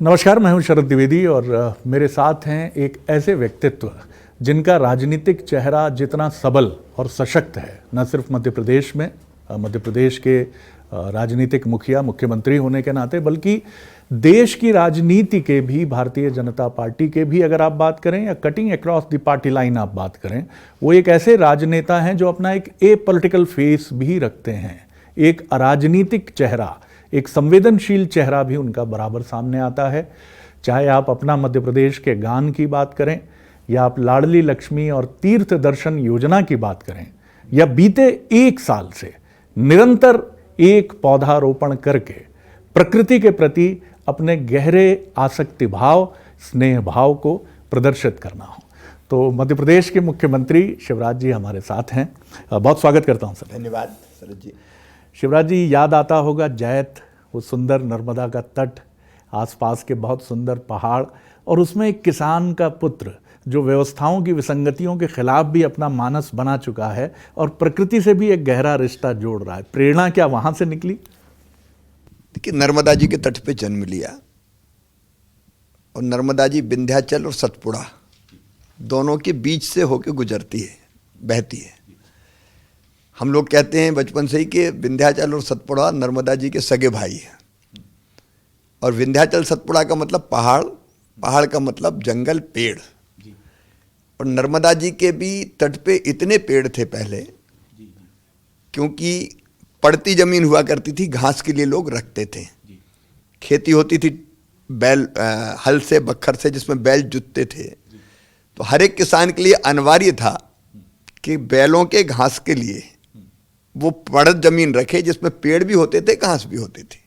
नमस्कार, मैं हूं शरद द्विवेदी और मेरे साथ हैं एक ऐसे व्यक्तित्व जिनका राजनीतिक चेहरा जितना सबल और सशक्त है, न सिर्फ मध्य प्रदेश में, मध्य प्रदेश के राजनीतिक मुखिया मुख्यमंत्री होने के नाते, बल्कि देश की राजनीति के भी, भारतीय जनता पार्टी के भी अगर आप बात करें या cutting across the party line आप बात करें, वो एक ऐसे राजनेता हैं जो अपना एक पॉलिटिकल फेस भी रखते हैं, एक अराजनीतिक चेहरा, एक संवेदनशील चेहरा भी उनका बराबर सामने आता है। चाहे आप अपना मध्य प्रदेश के गान की बात करें या आप लाडली लक्ष्मी और तीर्थ दर्शन योजना की बात करें या बीते 1 साल से निरंतर एक पौधारोपण करके प्रकृति के प्रति अपने गहरे आसक्ति भाव, स्नेह भाव को प्रदर्शित करना हो, तो मध्य प्रदेश के मुख्यमंत्री शिवराज जी हमारे साथ हैं। बहुत स्वागत करता हूं सर। धन्यवाद शरद जी। शिवराज जी, याद आता होगा जैत, वो सुंदर नर्मदा का तट, आसपास के बहुत सुंदर पहाड़ और उसमें एक किसान का पुत्र जो व्यवस्थाओं की विसंगतियों के खिलाफ भी अपना मानस बना चुका है और प्रकृति से भी एक गहरा रिश्ता जोड़ रहा है। प्रेरणा क्या वहां से निकली? देखिए, नर्मदा जी के तट पे जन्म लिया और नर्मदा जी विंध्याचल और सतपुड़ा दोनों के बीच से होकर गुजरती है, बहती है। हम लोग कहते हैं बचपन से ही कि विंध्याचल और सतपुड़ा नर्मदा जी के सगे भाई हैं। और विंध्याचल सतपुड़ा का मतलब पहाड़, पहाड़ का मतलब जंगल, पेड़। और नर्मदा जी के भी तट पे इतने पेड़ थे पहले, क्योंकि पड़ती जमीन हुआ करती थी, घास के लिए लोग रखते थे। खेती होती थी बैल, हल से, बखर से, जिसमें बैल जुतते थे। तो हर एक किसान के लिए अनिवार्य था कि बैलों के घास के लिए वो पड़त जमीन रखे जिसमें पेड़ भी होते थे, घास भी होते थे।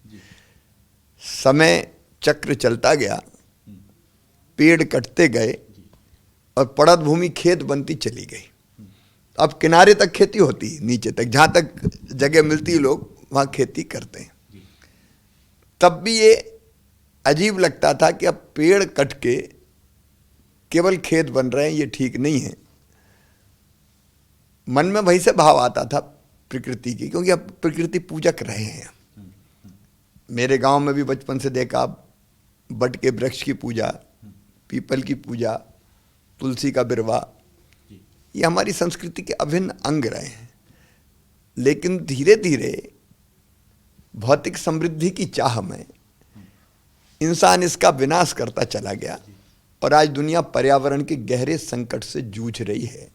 समय चक्र चलता गया, पेड़ कटते गए और पड़त भूमि खेत बनती चली गई। अब किनारे तक खेती होती, नीचे तक, जहाँ तक जगह मिलती लोग वहाँ खेती करते हैं। तब भी ये अजीब लगता था कि अब पेड़ कट के केवल खेत बन रहे हैं, ये ठीक नहीं है। मन में वहीं से भाव आता था प्रकृति की, क्योंकि अब प्रकृति पूजक रहे हैं। मेरे गांव में भी बचपन से देखा, बट के वृक्ष की पूजा, पीपल की पूजा, तुलसी का बिरवा, ये हमारी संस्कृति के अभिन्न अंग रहे हैं। लेकिन धीरे धीरे भौतिक समृद्धि की चाह में इंसान इसका विनाश करता चला गया और आज दुनिया पर्यावरण के गहरे संकट से जूझ रही है।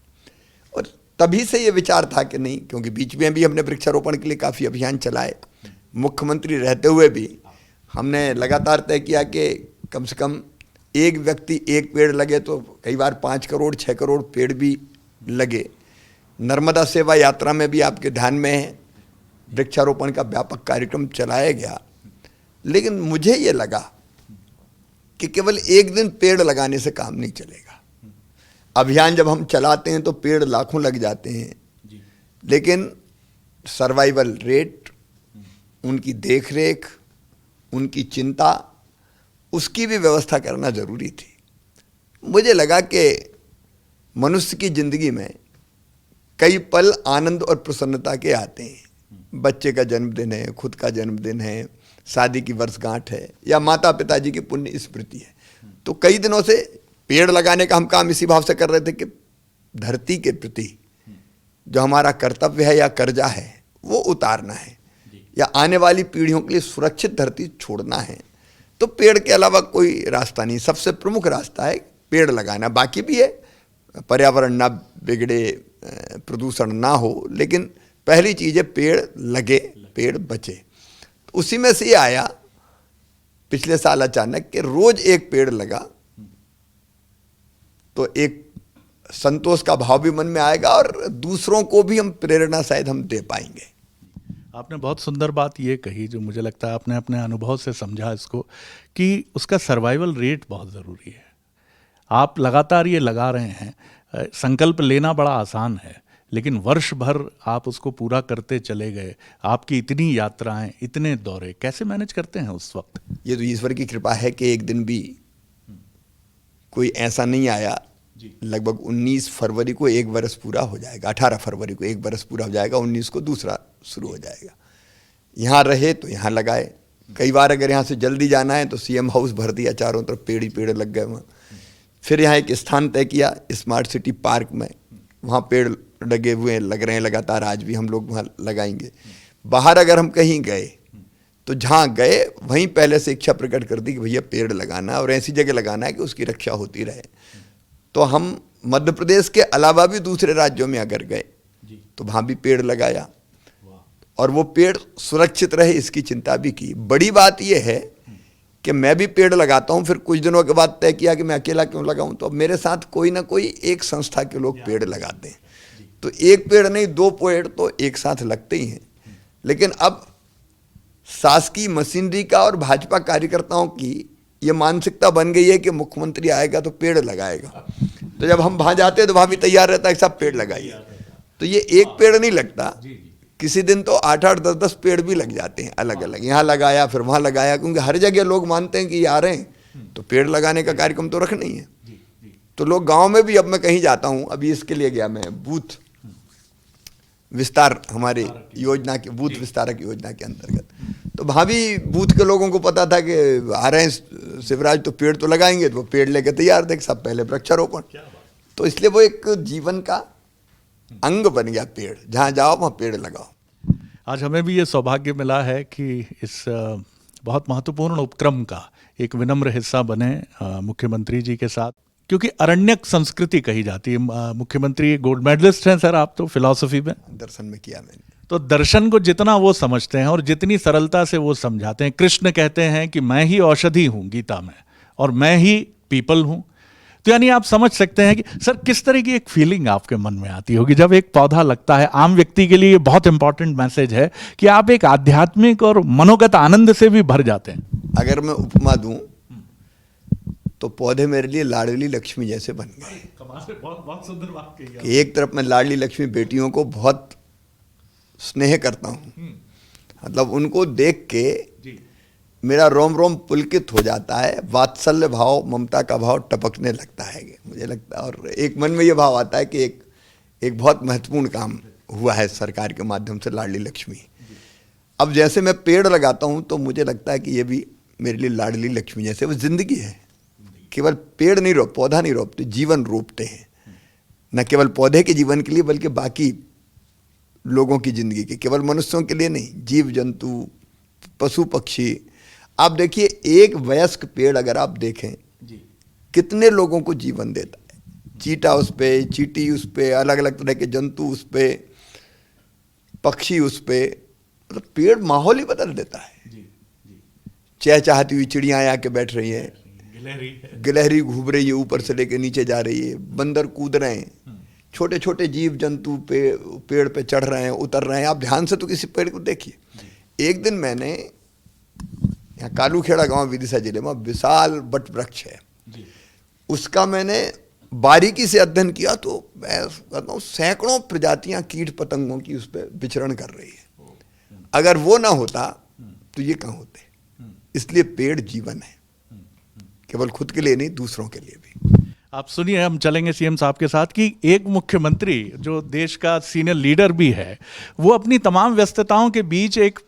और तभी से ये विचार था कि नहीं, क्योंकि बीच में भी हमने वृक्षारोपण के लिए काफ़ी अभियान चलाए, मुख्यमंत्री रहते हुए भी हमने लगातार तय किया कि कम से कम एक व्यक्ति एक पेड़ लगे, तो कई बार 5 करोड़ 6 करोड़ पेड़ भी लगे। नर्मदा सेवा यात्रा में भी आपके ध्यान में है, वृक्षारोपण का व्यापक कार्यक्रम चलाया गया। लेकिन मुझे ये लगा कि केवल एक दिन पेड़ लगाने से काम नहीं चलेगा। अभियान जब हम चलाते हैं तो पेड़ लाखों लग जाते हैं, लेकिन सर्वाइवल रेट, उनकी देखरेख, उनकी चिंता, उसकी भी व्यवस्था करना जरूरी थी। मुझे लगा कि मनुष्य की जिंदगी में कई पल आनंद और प्रसन्नता के आते हैं। बच्चे का जन्मदिन है, खुद का जन्मदिन है, शादी की वर्षगांठ है, या माता पिताजी की पुण्य स्मृति है। तो कई दिनों से पेड़ लगाने का हम काम इसी भाव से कर रहे थे कि धरती के प्रति जो हमारा कर्तव्य है या कर्जा है वो उतारना है, या आने वाली पीढ़ियों के लिए सुरक्षित धरती छोड़ना है। तो पेड़ के अलावा कोई रास्ता नहीं, सबसे प्रमुख रास्ता है पेड़ लगाना। बाकी भी है, पर्यावरण ना बिगड़े, प्रदूषण ना हो, लेकिन पहली चीज़ है पेड़ लगे, पेड़ बचे। तो उसी में से ये आया पिछले साल अचानक कि रोज एक पेड़ लगा तो एक संतोष का भाव भी मन में आएगा और दूसरों को भी हम प्रेरणा शायद हम दे पाएंगे। आपने बहुत सुंदर बात ये कही, जो मुझे लगता है आपने अपने अनुभव से समझा इसको, कि उसका सर्वाइवल रेट बहुत ज़रूरी है। आप लगातार ये लगा रहे हैं, संकल्प लेना बड़ा आसान है, लेकिन वर्ष भर आप उसको पूरा करते चले गए। आपकी इतनी यात्राएं, इतने दौरे, कैसे मैनेज करते हैं उस वक्त? ये तो ईश्वर की कृपा है कि एक दिन भी कोई ऐसा नहीं आया। लगभग 19 फरवरी को 1 वर्ष पूरा हो जाएगा, 18 फरवरी को 1 वर्ष पूरा हो जाएगा, 19 को दूसरा शुरू हो जाएगा। यहाँ रहे तो यहाँ लगाए, कई बार अगर यहाँ से जल्दी जाना है तो सीएम हाउस भर दिया, चारों तरफ पेड़ ही पेड़ लग गए वहाँ। फिर यहाँ एक स्थान तय किया स्मार्ट सिटी पार्क में, वहाँ पेड़ लगे हुए लग रहे हैं लगातार, आज भी हम लोग वहाँ लगाएंगे। बाहर अगर हम कहीं गए तो जहाँ गए वहीं पहले से इच्छा प्रकट कर दी कि भैया पेड़ लगाना और ऐसी जगह लगाना है कि उसकी रक्षा होती रहे। तो हम मध्य प्रदेश के अलावा भी दूसरे राज्यों में अगर गए तो वहाँ भी पेड़ लगाया और वो पेड़ सुरक्षित रहे इसकी चिंता भी की। बड़ी बात ये है कि मैं भी पेड़ लगाता हूँ, फिर कुछ दिनों के बाद तय किया कि मैं अकेला क्यों लगाऊं, तो अब मेरे साथ कोई ना कोई एक संस्था के लोग पेड़ लगाते हैं। तो एक पेड़ नहीं 2 पेड़ तो एक साथ लगते ही हैं। लेकिन अब शासकीय मशीनरी का और भाजपा कार्यकर्ताओं की ये मानसिकता बन गई है कि मुख्यमंत्री आएगा तो पेड़ लगाएगा। तो जब हम वहाँ जाते हैं तो वहाँ भी तैयार रहता है सब पेड़ लगाइए। तो ये एक पेड़ नहीं लगता, किसी दिन तो 8-8, 10-10 पेड़ भी लग जाते हैं अलग अलग। यहाँ लगाया फिर वहाँ लगाया, क्योंकि हर जगह लोग मानते हैं कि ये आ रहे हैं तो पेड़ लगाने का कार्यक्रम तो रखना ही है। तो लोग गांव में भी, अब मैं कहीं जाता हूँ, अभी इसके लिए गया मैं बूथ विस्तार, हमारे योजना के बूथ विस्तारक योजना के अंतर्गत, तो वहाँ भी बूथ के लोगों को पता था कि आ रहे हैं शिवराज तो पेड़ तो लगाएंगे, तो वो पेड़ लेके तैयार थे, सब पहले वृक्षारोपण। तो इसलिए वो एक जीवन का अंग बन गया पेड़, जहाँ जाओ वहाँ पेड़ लगाओ। आज हमें भी ये सौभाग्य मिला है कि इस बहुत महत्वपूर्ण उपक्रम का एक विनम्र हिस्सा बने मुख्यमंत्री जी के साथ, क्योंकि अरण्यक संस्कृति कही जाती है। मुख्यमंत्री गोल्ड मेडलिस्ट हैं सर आप तो फिलॉसफी में, दर्शन में किया मैंने। तो दर्शन को जितना वो समझते हैं और जितनी सरलता से वो समझाते हैं, कृष्ण कहते हैं कि मैं ही औषधि हूँ गीता में और मैं ही पीपल हूँ। तो यानी आप समझ सकते हैं कि सर किस तरह की एक फीलिंग आपके मन में आती होगी जब एक पौधा लगता है। आम व्यक्ति के लिए बहुत इंपॉर्टेंट मैसेज है कि आप एक आध्यात्मिक और मनोगत आनंद से भी भर जाते हैं। अगर मैं उपमा दूं तो पौधे मेरे लिए लाडली लक्ष्मी जैसे बन गए। बहुत सुंदर बात कही। एक तरफ मैं लाडली लक्ष्मी बेटियों को बहुत स्नेह करता हूँ, मतलब उनको देख के मेरा रोम रोम पुलकित हो जाता है, वात्सल्य भाव, ममता का भाव टपकने लगता है मुझे लगता है। और एक मन में ये भाव आता है कि एक बहुत महत्वपूर्ण काम हुआ है सरकार के माध्यम से, लाडली लक्ष्मी। अब जैसे मैं पेड़ लगाता हूँ तो मुझे लगता है कि ये भी मेरे लिए लाडली लक्ष्मी जैसे, वो जिंदगी है। केवल पेड़ नहीं पौधा नहीं रोपते, जीवन रोपते हैं, न केवल पौधे के जीवन के लिए बल्कि बाकी लोगों की जिंदगी के, केवल मनुष्यों के लिए नहीं, जीव जंतु, पशु पक्षी। आप देखिए एक वयस्क पेड़ अगर आप देखें कितने लोगों को जीवन देता है। चीटा उस पे, चींटी उस पे, अलग अलग तरह के जंतु उस पे, पक्षी उस पे, मतलब पेड़ माहौल ही बदल देता है। चहचहाती हुई चिड़ियाँ आके बैठ रही है, गिलहरी घूम रही है, ऊपर से लेके नीचे जा रही है, बंदर कूद रहे हैं, छोटे छोटे जीव जंतु पेड़ पे चढ़ रहे हैं, उतर रहे हैं। आप ध्यान से तो किसी पेड़ को देखिए। एक दिन मैंने यहाँ कालूखेड़ा गांव विदिशा जिले में विशाल वट वृक्ष है, उसका मैंने बारीकी से अध्ययन किया तो मैं कहता हूँ सैकड़ों प्रजातियां कीट पतंगों की उस पर विचरण कर रही है। अगर वो ना होता तो ये कहाँ होते। इसलिए पेड़ जीवन है, केवल खुद के लिए नहीं, दूसरों के लिए भी। आप सुनिए, हम चलेंगे सीएम साहब के साथ कि एक मुख्यमंत्री जो देश का सीनियर लीडर भी है, वो अपनी तमाम व्यस्तताओं के बीच एक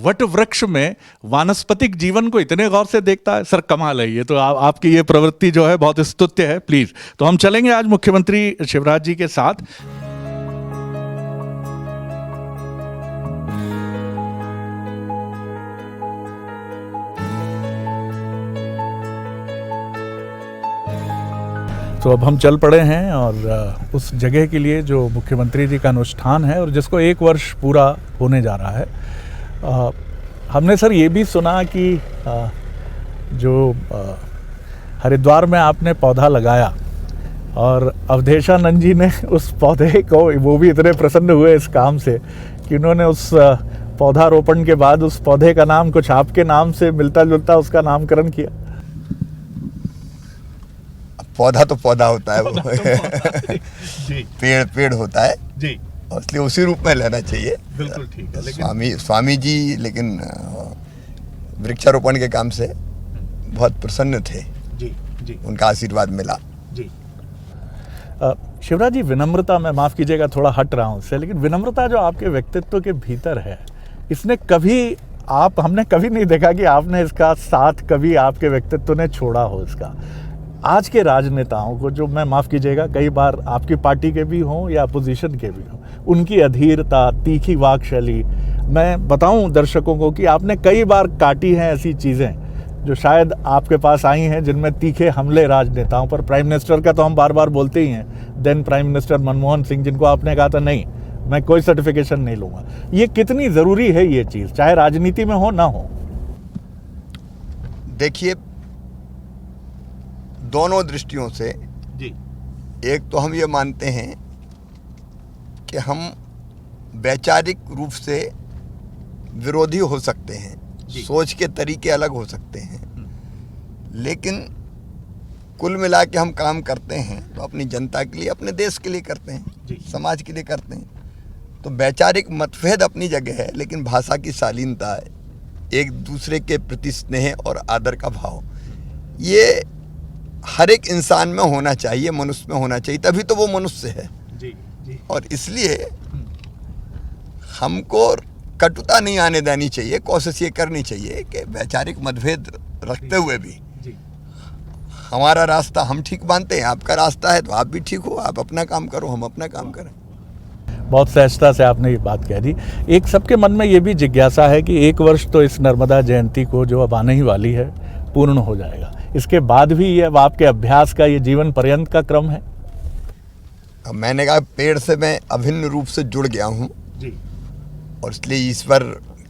वट वृक्ष में वानस्पतिक जीवन को इतने गौर से देखता है। सर कमाल है ये तो। आपकी ये प्रवृत्ति जो है बहुत स्तुत्य है। प्लीज, तो हम चलेंगे आज मुख्यमंत्री शिवराज जी के साथ। तो अब हम चल पड़े हैं और उस जगह के लिए जो मुख्यमंत्री जी का अनुष्ठान है और जिसको 1 वर्ष पूरा होने जा रहा है। हमने सर ये भी सुना कि जो हरिद्वार में आपने पौधा लगाया और अवधेशानंद जी ने उस पौधे को, वो भी इतने प्रसन्न हुए इस काम से कि उन्होंने उस पौधारोपण के बाद उस पौधे का नाम कुछ आपके नाम से मिलता जुलता उसका नामकरण किया। पौधा तो पौधा होता है वो जी। पेड़ होता है जी, इसलिए उसी रूप में लेना चाहिए। बिल्कुल ठीक है। स्वामी जी लेकिन वृक्षारोपण के काम से बहुत प्रसन्न थे जी, उनका आशीर्वाद मिला जी। शिवराज जी, विनम्रता, मैं माफ़ कीजिएगा थोड़ा हट रहा हूँ उससे, लेकिन विनम्रता जो आपके व्यक्तित्व के भीतर है, इसने कभी आप, हमने कभी नहीं देखा कि आपने इसका साथ कभी आपके व्यक्तित्व ने छोड़ा हो इसका। आज के राजनेताओं को, जो मैं माफ़ कीजिएगा कई बार आपकी पार्टी के भी हों या अपोजिशन के भी हों, उनकी अधीरता, तीखी वाक शैली, मैं बताऊं दर्शकों को कि आपने कई बार काटी हैं ऐसी चीज़ें जो शायद आपके पास आई हैं, जिनमें तीखे हमले राजनेताओं पर। प्राइम मिनिस्टर का तो हम बार बार बोलते ही हैं, then prime minister Manmohan Singh, जिनको आपने कहा था नहीं मैं कोई सर्टिफिकेशन नहीं लूँगा। ये कितनी ज़रूरी है ये चीज़, चाहे राजनीति में हो ना हो? देखिए, दोनों दृष्टियों से जी। एक तो हम ये मानते हैं कि हम वैचारिक रूप से विरोधी हो सकते हैं, सोच के तरीके अलग हो सकते हैं, लेकिन कुल मिला के हम काम करते हैं तो अपनी जनता के लिए, अपने देश के लिए करते हैं, समाज के लिए करते हैं। तो वैचारिक मतभेद अपनी जगह है, लेकिन भाषा की शालीनता है, एक दूसरे के प्रति स्नेह और आदर का भाव, ये हर एक इंसान में होना चाहिए, मनुष्य में होना चाहिए, तभी तो वो मनुष्य है। जी। और इसलिए हमको कटुता नहीं आने देनी चाहिए, कोशिश ये करनी चाहिए कि वैचारिक मतभेद रखते हुए भी हमारा रास्ता हम ठीक मानते हैं, आपका रास्ता है तो आप भी ठीक हो, आप अपना काम करो, हम अपना काम करें। बहुत सहजता से आपने ये बात कह दी। एक सबके मन में ये भी जिज्ञासा है कि 1 वर्ष तो इस नर्मदा जयंती को, जो अब आने ही वाली है, पूर्ण हो जाएगा। इसके बाद भी ये अब आपके अभ्यास का ये जीवन पर्यंत का क्रम है? अब मैंने कहा पेड़ से मैं अभिन्न रूप से जुड़ गया हूँ जी, और इसलिए ईश्वर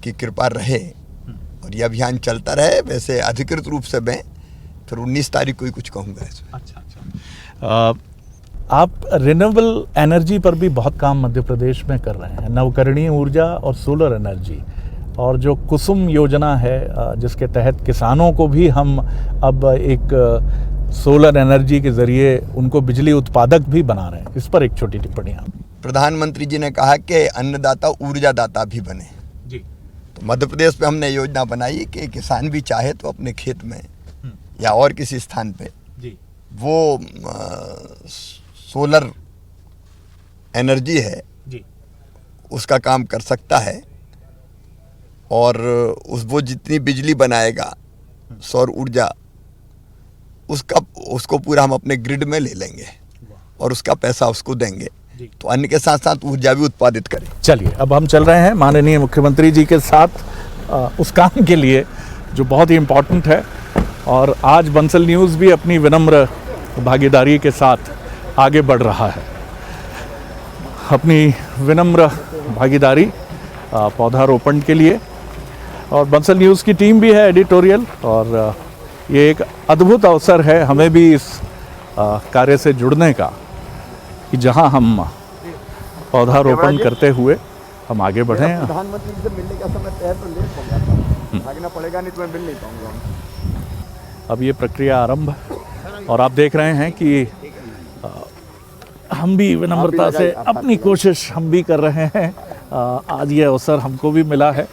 की कृपा रहे और ये अभियान चलता रहे। वैसे अधिकृत रूप से मैं फिर 19 तारीख को ही कुछ कहूँगा इसमें। अच्छा। आप रिन्यूएबल एनर्जी पर भी बहुत काम मध्य प्रदेश में कर रहे हैं, नवकरणीय ऊर्जा और सोलर एनर्जी, और जो कुसुम योजना है जिसके तहत किसानों को भी हम अब एक सोलर एनर्जी के ज़रिए उनको बिजली उत्पादक भी बना रहे हैं, इस पर एक छोटी टिप्पणी आप। प्रधानमंत्री जी ने कहा कि अन्नदाता ऊर्जादाता भी बने जी। तो मध्य प्रदेश में हमने योजना बनाई कि किसान भी चाहे तो अपने खेत में या और किसी स्थान पे जी, वो सोलर एनर्जी है जी, उसका काम कर सकता है, और वो जितनी बिजली बनाएगा सौर ऊर्जा, उसको पूरा हम अपने ग्रिड में ले लेंगे और उसका पैसा उसको देंगे, तो अन्य के साथ साथ ऊर्जा भी उत्पादित करें। चलिए, अब हम चल रहे हैं माननीय मुख्यमंत्री जी के साथ उस काम के लिए जो बहुत ही इम्पोर्टेंट है, और आज बंसल न्यूज़ भी अपनी विनम्र भागीदारी के साथ आगे बढ़ रहा है। अपनी विनम्र भागीदारी पौधारोपण के लिए, और बंसल न्यूज़ की टीम भी है एडिटोरियल, और ये एक अद्भुत अवसर है हमें भी इस कार्य से जुड़ने का कि जहां हम पौधारोपण करते हुए हम आगे बढ़े। प्रधानमंत्री से मिलने का समय तय तो लेट हो गया, भागना पड़ेगा, नहीं तो मैं मिल नहीं पाऊंगा। अब ये प्रक्रिया आरंभ, और आप देख रहे हैं कि हम भी विनम्रता से अपनी कोशिश हम भी कर रहे हैं। आज ये अवसर हमको भी मिला है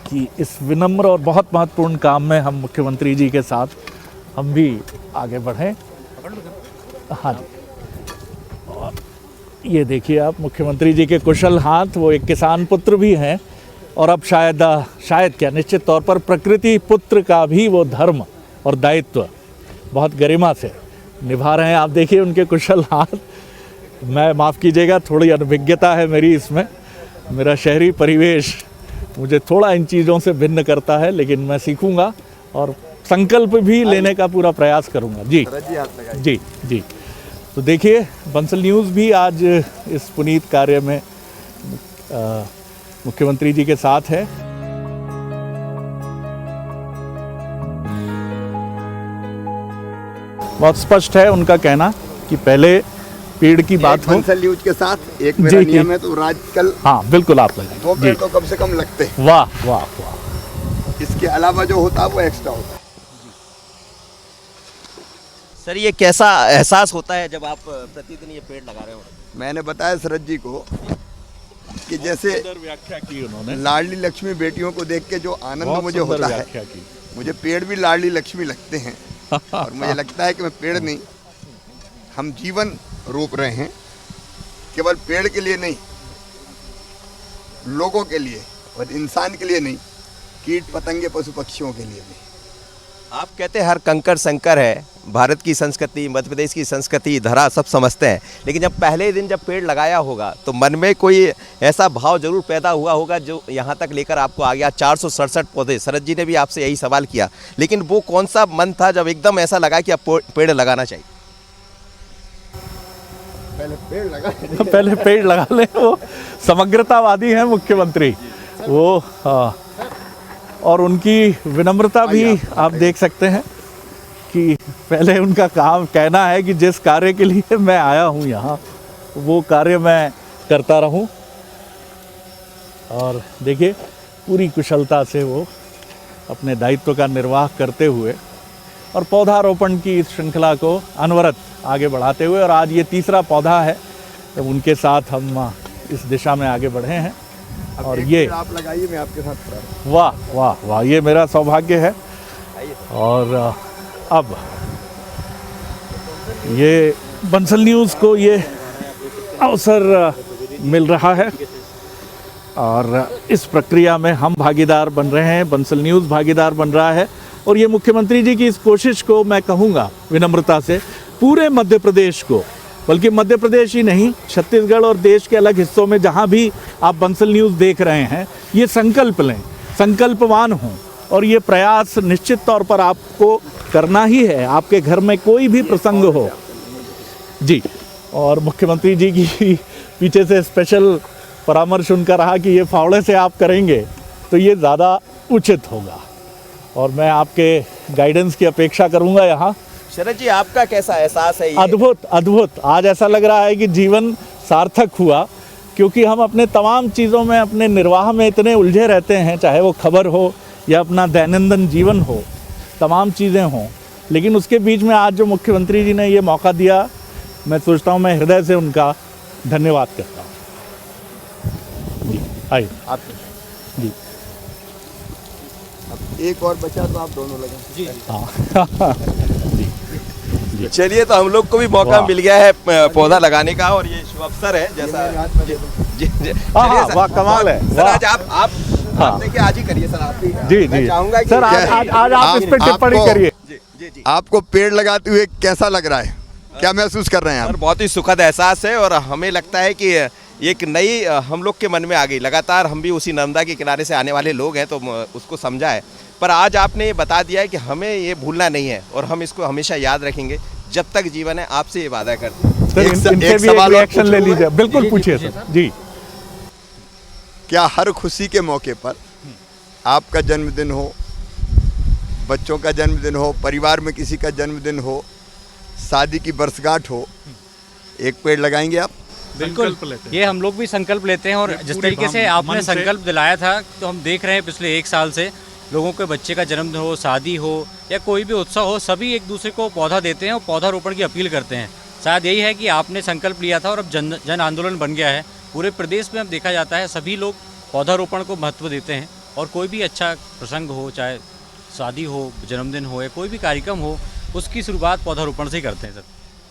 कि इस विनम्र और बहुत महत्वपूर्ण काम में हम मुख्यमंत्री जी के साथ हम भी आगे बढ़ें। हाँ जी, और ये देखिए आप मुख्यमंत्री जी के कुशल हाथ, वो एक किसान पुत्र भी हैं, और अब शायद क्या निश्चित तौर पर प्रकृति पुत्र का भी वो धर्म और दायित्व बहुत गरिमा से निभा रहे हैं। आप देखिए उनके कुशल हाथ। मैं माफ़ कीजिएगा, थोड़ी अनभिज्ञता है मेरी इसमें, मेरा शहरी परिवेश मुझे थोड़ा इन चीज़ों से भिन्न करता है, लेकिन मैं सीखूंगा और संकल्प भी लेने का पूरा प्रयास करूंगा। जी जी जी। तो देखिए, बंसल न्यूज़ भी आज इस पुनीत कार्य में मुख्यमंत्री जी के साथ है। बहुत स्पष्ट है उनका कहना कि पहले पेड़ की बात हो। बंसल न्यूज़ के साथ एक मेरा नियम है, तो आजकल हाँ बिल्कुल आप लगाएं, 2 पेड़ तो कम से कम लगते हैं। वाह वाह वाह। इसके अलावा जो होता है वो एक्स्ट्रा होता है। सर, ये कैसा एहसास होता है जब आप प्रतिदिन ये पेड़ लगा रहे हो? मैंने बताया शरद जी को कि जैसे व्याख्या की उन्होंने, लाडली लक्ष्मी बेटियों को देख के जो आनंद मुझे होता है, मुझे पेड़ भी लाडली लक्ष्मी लगते हैं। और मुझे लगता है कि मैं पेड़ नहीं, हम जीवन रोप रहे हैं, केवल पेड़ के लिए नहीं, लोगों के लिए और इंसान के लिए नहीं, कीट पतंगे पशु पक्षियों के लिए भी। आप कहते हैं हर कंकर संकर है, भारत की संस्कृति, मध्य प्रदेश की संस्कृति, धरा सब समझते हैं, लेकिन जब पहले दिन जब पेड़ लगाया होगा तो मन में कोई ऐसा भाव जरूर पैदा हुआ होगा जो यहाँ तक लेकर आपको आ गया। 467 पौधे, शरद जी ने भी आपसे यही सवाल किया, लेकिन वो कौन सा मन था जब एकदम ऐसा लगा कि अब पेड़ लगाना चाहिए? पहले पेड़ लगा ले। वो समग्रतावादी हैं मुख्यमंत्री, वो हाँ, और उनकी विनम्रता भी आप देख सकते हैं कि पहले उनका काम कहना है कि जिस कार्य के लिए मैं आया हूँ यहाँ, वो कार्य मैं करता रहूँ। और देखिए पूरी कुशलता से वो अपने दायित्व का निर्वाह करते हुए और पौधारोपण की इस श्रृंखला को अनवरत आगे बढ़ाते हुए, और आज ये तीसरा पौधा है तो उनके साथ हम इस दिशा में आगे बढ़े हैं। और ये आप लगाइए, मैं आपके साथ खड़ा हूं। वाह वाह वाह, ये मेरा सौभाग्य है। और अब ये बंसल न्यूज़ को ये अवसर मिल रहा है और इस प्रक्रिया में हम भागीदार बन रहे हैं, बंसल न्यूज़ भागीदार बन रहा है। और ये मुख्यमंत्री जी की इस कोशिश को मैं कहूँगा विनम्रता से पूरे मध्य प्रदेश को, बल्कि मध्य प्रदेश ही नहीं, छत्तीसगढ़ और देश के अलग हिस्सों में जहाँ भी आप बंसल न्यूज़ देख रहे हैं, ये संकल्प लें, संकल्पवान हों और ये प्रयास निश्चित तौर पर आपको करना ही है। आपके घर में कोई भी प्रसंग हो जी, और मुख्यमंत्री जी की पीछे से स्पेशल परामर्श उनका रहा कि ये फावड़े से आप करेंगे तो ये ज़्यादा उचित होगा, और मैं आपके गाइडेंस की अपेक्षा करूँगा यहाँ। शरद जी, आपका कैसा एहसास है? अद्भुत अद्भुत, आज ऐसा लग रहा है कि जीवन सार्थक हुआ, क्योंकि हम अपने तमाम चीज़ों में, अपने निर्वाह में इतने उलझे रहते हैं, चाहे वो खबर हो या अपना दैनंदिन जीवन हो, तमाम चीज़ें हों, लेकिन उसके बीच में आज जो मुख्यमंत्री जी ने ये मौका दिया, मैं सोचता हूँ, मैं हृदय से उनका धन्यवाद करता हूँ जी। आइए आप जी। अब एक और बचा तो आप दोनों लगे जी। हाँ चलिए, तो हम लोग को भी मौका मिल गया है पौधा लगाने का, और ये शुभ अवसर है जैसा जी। वाह, कमाल है। सर आज आप देखिए, आज ही करिए सर, आप जी जी चाहूंगा सर, आज आप इस पे टिप्पणी करिए। जी। आपको पेड़ लगाते हुए कैसा लग रहा है, क्या महसूस कर रहे हैं आप? सर बहुत ही सुखद एहसास है, और हमें लगता है कि एक नई हम लोग के मन में आ गई। लगातार हम भी उसी नर्मदा के किनारे से आने वाले लोग हैं, तो उसको समझा है, पर आज आपने ये बता दिया है कि हमें ये भूलना नहीं है और हम इसको हमेशा याद रखेंगे जब तक जीवन है। आपसे ये वादा करते हैं। सर, इनसे भी एक रिएक्शन ले लीजिए। बिल्कुल पूछिए सर जी। क्या हर खुशी के मौके पर, आपका जन्मदिन हो, बच्चों का जन्मदिन हो, परिवार में किसी का जन्मदिन हो, शादी की वर्षगांठ हो, एक पेड़ लगाएंगे आप? बिल्कुल, ये हम लोग भी संकल्प लेते हैं, और जिस तरीके से आपने संकल्प दिलाया था, तो हम देख रहे हैं पिछले 1 साल से लोगों के बच्चे का जन्मदिन हो, शादी हो या कोई भी उत्सव हो, सभी एक दूसरे को पौधा देते हैं और पौधारोपण की अपील करते हैं। शायद यही है कि आपने संकल्प लिया था और अब जन आंदोलन बन गया है। पूरे प्रदेश में अब देखा जाता है सभी लोग पौधारोपण को महत्व देते हैं, और कोई भी अच्छा प्रसंग हो, चाहे शादी हो, जन्मदिन हो या कोई भी कार्यक्रम हो, उसकी शुरुआत पौधारोपण से ही करते हैं सर।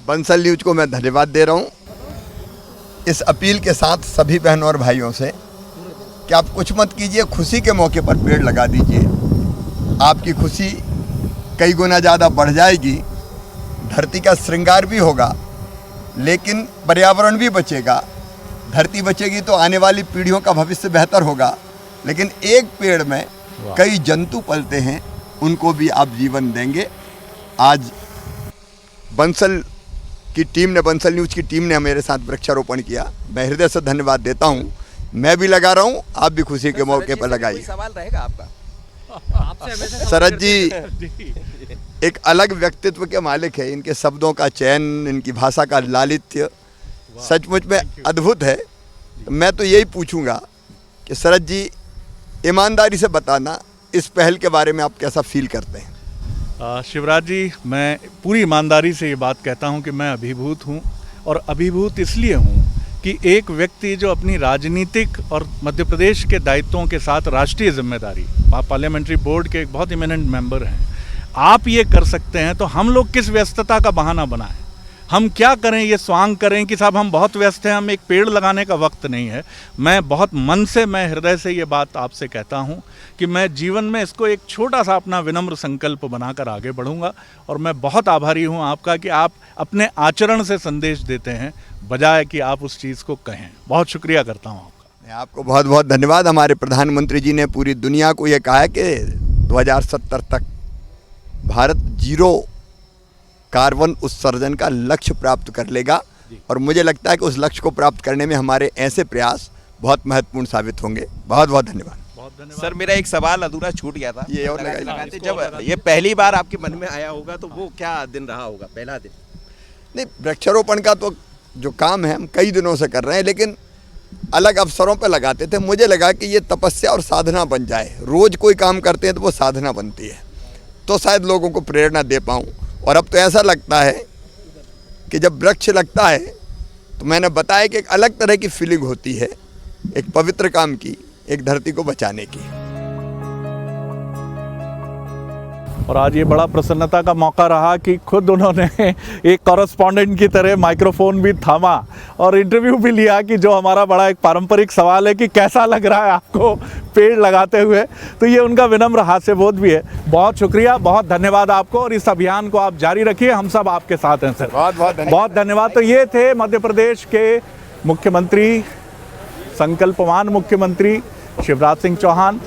बंसल न्यूज को मैं धन्यवाद दे रहा हूँ इस अपील के साथ सभी बहनों और भाइयों से कि आप कुछ मत कीजिए, खुशी के मौके पर पेड़ लगा दीजिए। आपकी खुशी कई गुना ज़्यादा बढ़ जाएगी, धरती का श्रृंगार भी होगा, लेकिन पर्यावरण भी बचेगा। धरती बचेगी तो आने वाली पीढ़ियों का भविष्य बेहतर होगा। लेकिन एक पेड़ में कई जंतु पलते हैं, उनको भी आप जीवन देंगे। आज बंसल की टीम ने, बंसल न्यूज़ की टीम ने मेरे साथ वृक्षारोपण किया, मैं हृदय से धन्यवाद देता हूँ। मैं भी लगा रहा हूँ, आप भी खुशी के मौके पर लगाइए। सवाल रहेगा आपका? शरद जी एक अलग व्यक्तित्व के मालिक है, इनके शब्दों का चयन, इनकी भाषा का लालित्य सचमुच में अद्भुत है। मैं तो यही पूछूंगा कि शरद जी ईमानदारी से बताना, इस पहल के बारे में आप कैसा फील करते हैं? शिवराज जी, मैं पूरी ईमानदारी से ये बात कहता हूँ कि मैं अभिभूत हूँ, और अभिभूत इसलिए हूँ कि एक व्यक्ति जो अपनी राजनीतिक और मध्य प्रदेश के दायित्वों के साथ राष्ट्रीय जिम्मेदारी, आप पार्लियामेंट्री बोर्ड के एक बहुत इमिनेंट मेंबर हैं, आप ये कर सकते हैं, तो हम लोग किस व्यस्तता का बहाना बनाएं? हम क्या करें ये स्वांग करें कि साहब हम बहुत व्यस्त हैं, हम एक पेड़ लगाने का वक्त नहीं है। मैं बहुत मन से, मैं हृदय से ये बात आपसे कहता हूँ कि मैं जीवन में इसको एक छोटा सा अपना विनम्र संकल्प बनाकर आगे बढ़ूँगा। और मैं बहुत आभारी हूँ आपका कि आप अपने आचरण से संदेश देते हैं बजाय कि आप उस चीज़ को कहें। बहुत शुक्रिया करता हूँ आपका। आपको बहुत बहुत धन्यवाद। हमारे प्रधानमंत्री जी ने पूरी दुनिया को ये कहा है कि 2070 तक भारत 0 कार्बन उत्सर्जन का लक्ष्य प्राप्त कर लेगा। और मुझे लगता है कि उस लक्ष्य को प्राप्त करने में हमारे ऐसे प्रयास बहुत महत्वपूर्ण साबित होंगे। बहुत बहुत धन्यवाद। सर मेरा एक सवाल अधूरा छूट गया था। ये और लगाते जब ये पहली बार आपके मन में आया होगा तो वो क्या दिन रहा होगा, पहला दिन? नहीं, वृक्षारोपण का तो जो काम है हम कई दिनों से कर रहे हैं, लेकिन अलग अवसरों पर लगाते थे। मुझे लगा कि ये तपस्या और साधना बन जाए। रोज़ कोई काम करते हैं तो वो साधना बनती है, तो शायद लोगों को प्रेरणा दे पाऊँ। और अब तो ऐसा लगता है कि जब वृक्ष लगता है तो मैंने बताया कि एक अलग तरह की फीलिंग होती है, एक पवित्र काम की, एक धरती को बचाने की। और आज ये बड़ा प्रसन्नता का मौका रहा कि खुद उन्होंने एक कॉरेस्पॉन्डेंट की तरह माइक्रोफोन भी थामा और इंटरव्यू भी लिया कि जो हमारा बड़ा एक पारंपरिक सवाल है कि कैसा लग रहा है आपको पेड़ लगाते हुए। तो ये उनका विनम्र हास्यबोध भी है। बहुत शुक्रिया, बहुत धन्यवाद आपको। और इस अभियान को आप जारी रखिए, हम सब आपके साथ हैं सर। बहुत धन्यवाद। तो ये थे मध्य प्रदेश के मुख्यमंत्री, संकल्पवान मुख्यमंत्री शिवराज सिंह चौहान,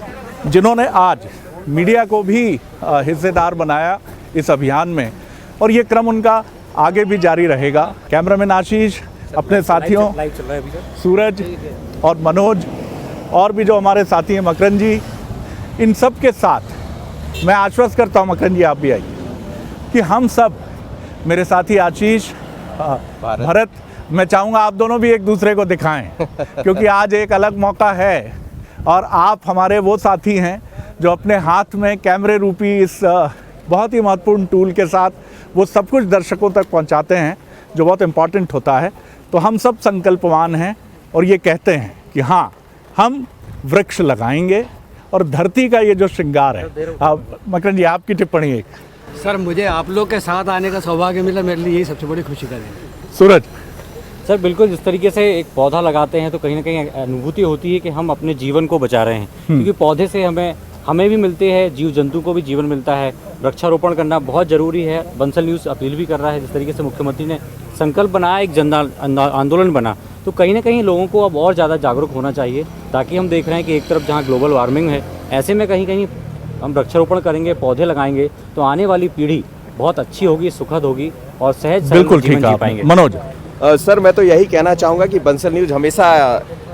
जिन्होंने आज मीडिया को भी हिस्सेदार बनाया इस अभियान में। और ये क्रम उनका आगे भी जारी रहेगा। कैमरामैन आशीष, अपने साथियों सूरज और मनोज, और भी जो हमारे साथी हैं मकरन जी, इन सब के साथ मैं आश्वस्त करता हूँ, मकरन जी आप भी आइए, कि हम सब, मेरे साथी आशीष, भरत, मैं चाहूँगा आप दोनों भी एक दूसरे को दिखाएं क्योंकि आज एक अलग मौका है। और आप हमारे वो साथी हैं जो अपने हाथ में कैमरे रूपी इस बहुत ही महत्वपूर्ण टूल के साथ वो सब कुछ दर्शकों तक पहुंचाते हैं जो बहुत इम्पॉर्टेंट होता है। तो हम सब संकल्पवान हैं और ये कहते हैं कि हाँ, हम वृक्ष लगाएंगे और धरती का ये जो श्रृंगार है। मकरन जी आपकी टिप्पणी एक। सर मुझे आप लोग के साथ आने का सौभाग्य मिला, मेरे लिए यही सबसे बड़ी खुशी का दिन है। सूरज सर बिल्कुल, जिस तरीके से एक पौधा लगाते हैं तो कहीं ना कहीं अनुभूति होती है कि हम अपने जीवन को बचा रहे हैं, क्योंकि पौधे से हमें भी मिलते हैं, जीव जंतु को भी जीवन मिलता है। वृक्षारोपण करना बहुत ज़रूरी है। बंसल न्यूज़ अपील भी कर रहा है, जिस तरीके से मुख्यमंत्री ने संकल्प बनाया, एक जन आंदोलन बना, तो कहीं ना कहीं लोगों को अब और ज़्यादा जागरूक होना चाहिए। ताकि हम देख रहे हैं कि एक तरफ जहाँ ग्लोबल वार्मिंग है, ऐसे में कहीं कहीं हम वृक्षारोपण करेंगे, पौधे लगाएंगे तो आने वाली पीढ़ी बहुत अच्छी होगी, सुखद होगी और सहज बिल्कुल जीवन ठीक जी है। पाएंगे। मनोज सर मैं तो यही कहना चाहूँगा कि बंसल न्यूज़ हमेशा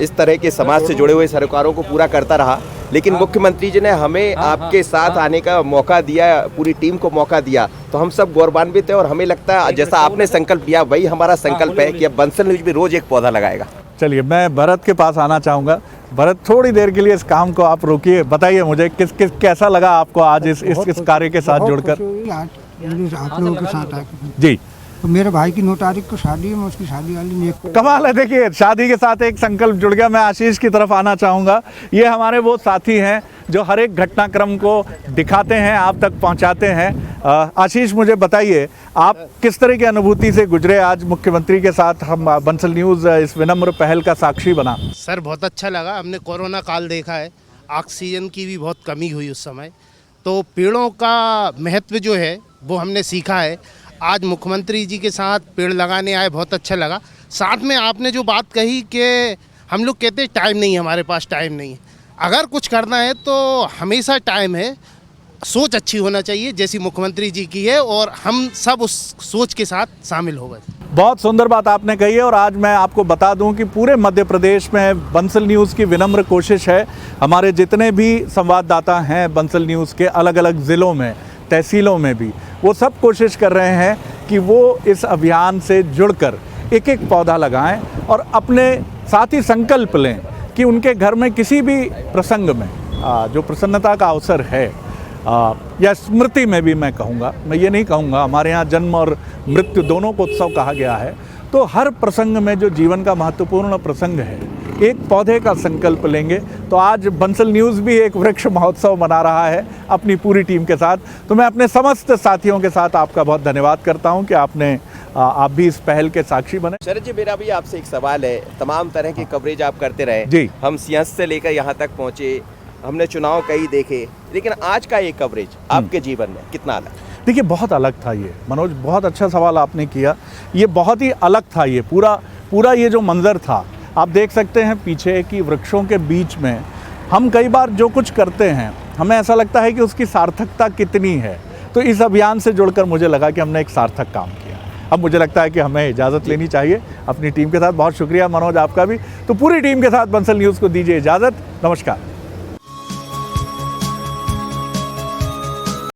इस तरह के समाज से जुड़े हुए सरोकारों को पूरा करता रहा, लेकिन मुख्यमंत्री जी ने हमें आपके साथ आने का मौका दिया, पूरी टीम को मौका दिया, तो हम सब गौरवान्वित हैं। और हमें लगता है जैसा आपने संकल्प लिया वही हमारा संकल्प है कि अब बंसल न्यूज़ भी रोज़ एक पौधा लगाएगा। चलिए, मैं भरत के पास आना चाहूँगा। भरत, थोड़ी देर के लिए इस काम को आप रोकिए, बताइए मुझे कैसा लगा आपको आज इस कार्य के साथ जुड़कर? आप लोगों के साथ आके जी, तो मेरे भाई की 9 तारीख को शादी है, मैं उसकी शादी वाली में कमाल है। देखिए, शादी के साथ एक संकल्प जुड़ गया। मैं आशीष की तरफ आना चाहूँगा। ये हमारे वो साथी हैं जो हर एक घटनाक्रम को दिखाते हैं, आप तक पहुँचाते हैं। आशीष, मुझे बताइए आप किस तरह की अनुभूति से गुजरे आज मुख्यमंत्री के साथ? हम बंसल न्यूज़ इस विनम्र पहल का साक्षी बना। सर बहुत अच्छा लगा। हमने कोरोना काल देखा है, ऑक्सीजन की भी बहुत कमी हुई उस समय, तो पेड़ों का महत्व जो है वो हमने सीखा है। आज मुख्यमंत्री जी के साथ पेड़ लगाने आए, बहुत अच्छा लगा। साथ में आपने जो बात कही कि हम लोग कहते हैं टाइम नहीं है, हमारे पास टाइम नहीं है। अगर कुछ करना है तो हमेशा टाइम है, सोच अच्छी होना चाहिए जैसी मुख्यमंत्री जी की है, और हम सब उस सोच के साथ शामिल हो गए। बहुत सुंदर बात आपने कही है। और आज मैं आपको बता दूं कि पूरे मध्य प्रदेश में बंसल न्यूज़ की विनम्र कोशिश है, हमारे जितने भी संवाददाता हैं बंसल न्यूज़ के अलग अलग ज़िलों में, तहसीलों में भी, वो सब कोशिश कर रहे हैं कि वो इस अभियान से जुड़कर एक एक पौधा लगाएं और अपने साथ ही संकल्प लें कि उनके घर में किसी भी प्रसंग में जो प्रसन्नता का अवसर है या स्मृति में भी, मैं कहूँगा, मैं ये नहीं कहूँगा, हमारे यहाँ जन्म और मृत्यु दोनों को उत्सव कहा गया है, तो हर प्रसंग में जो जीवन का महत्वपूर्ण प्रसंग है एक पौधे का संकल्प लेंगे। तो आज बंसल न्यूज़ भी एक वृक्ष महोत्सव मना रहा है अपनी पूरी टीम के साथ। तो मैं अपने समस्त साथियों के साथ आपका बहुत धन्यवाद करता हूं कि आप भी इस पहल के साक्षी बने। शरद जी, मेरा भी आपसे एक सवाल है। तमाम तरह की कवरेज आप करते रहे जी। हम सिंहस्थ से लेकर यहाँ तक पहुँचे, हमने चुनाव कई देखे, लेकिन आज का ये कवरेज आपके जीवन में कितना अलग? देखिए, बहुत अलग था ये मनोज, बहुत अच्छा सवाल आपने किया। ये बहुत ही अलग था। ये पूरा ये जो मंजर था, आप देख सकते हैं पीछे कि वृक्षों के बीच में हम कई बार जो कुछ करते हैं हमें ऐसा लगता है कि उसकी सार्थकता कितनी है। तो इस अभियान से जुड़कर मुझे लगा कि हमने एक सार्थक काम किया। अब मुझे लगता है कि हमें इजाज़त लेनी चाहिए अपनी टीम के साथ। बहुत शुक्रिया मनोज आपका भी। तो पूरी टीम के साथ बंसल न्यूज़ को दीजिए इजाज़त। नमस्कार।